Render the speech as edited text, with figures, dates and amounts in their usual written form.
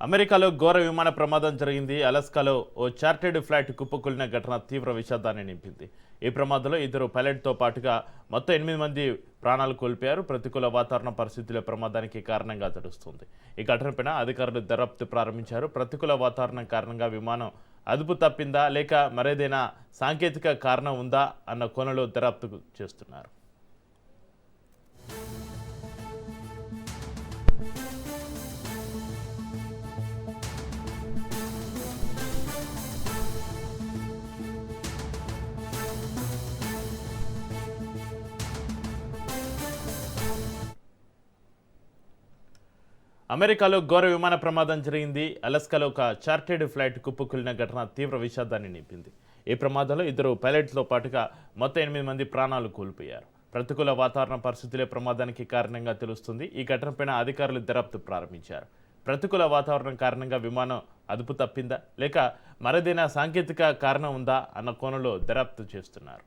అమెరికాలో ఘోర విమాన ప్రమాదం జరిగింది. అలాస్కాలో ఓ చార్టెడ్ ఫ్లైట్ కుప్పకూలిన ఘటన తీవ్ర విషాదాన్ని నింపింది. ఈ ప్రమాదంలో ఇద్దరు పైలట్తో పాటుగా మొత్తం 8 మంది ప్రాణాలు కోల్పోయారు. ప్రతికూల వాతావరణ పరిస్థితుల ప్రమాదానికి కారణంగా తెలుస్తుంది. ఈ ఘటనపైన అధికారులు దర్యాప్తు ప్రారంభించారు. ప్రతికూల వాతావరణం కారణంగా విమానం అదుపు తప్పిందా లేక మరేదైనా సాంకేతిక కారణం ఉందా అన్న కోణంలో దర్యాప్తు చేస్తున్నారు. అమెరికాలో ఘోర విమాన ప్రమాదం జరిగింది. అలాస్కాలో ఒక చార్టెడ్ ఫ్లైట్ కుప్పకూలిన ఘటన తీవ్ర విషాదాన్ని నింపింది. ఈ ప్రమాదంలో ఇద్దరు పైలట్లతో పాటుగా మొత్తం 8 మంది ప్రాణాలు కోల్పోయారు. ప్రతికూల వాతావరణ పరిస్థితులే ప్రమాదానికి కారణంగా తెలుస్తుంది. ఈ ఘటనపైన అధికారులు దర్యాప్తు ప్రారంభించారు. ప్రతికూల వాతావరణం కారణంగా విమానం అదుపు తప్పిందా లేక మరేదైనా సాంకేతిక కారణం ఉందా అన్న కోణంలో దర్యాప్తు చేస్తున్నారు.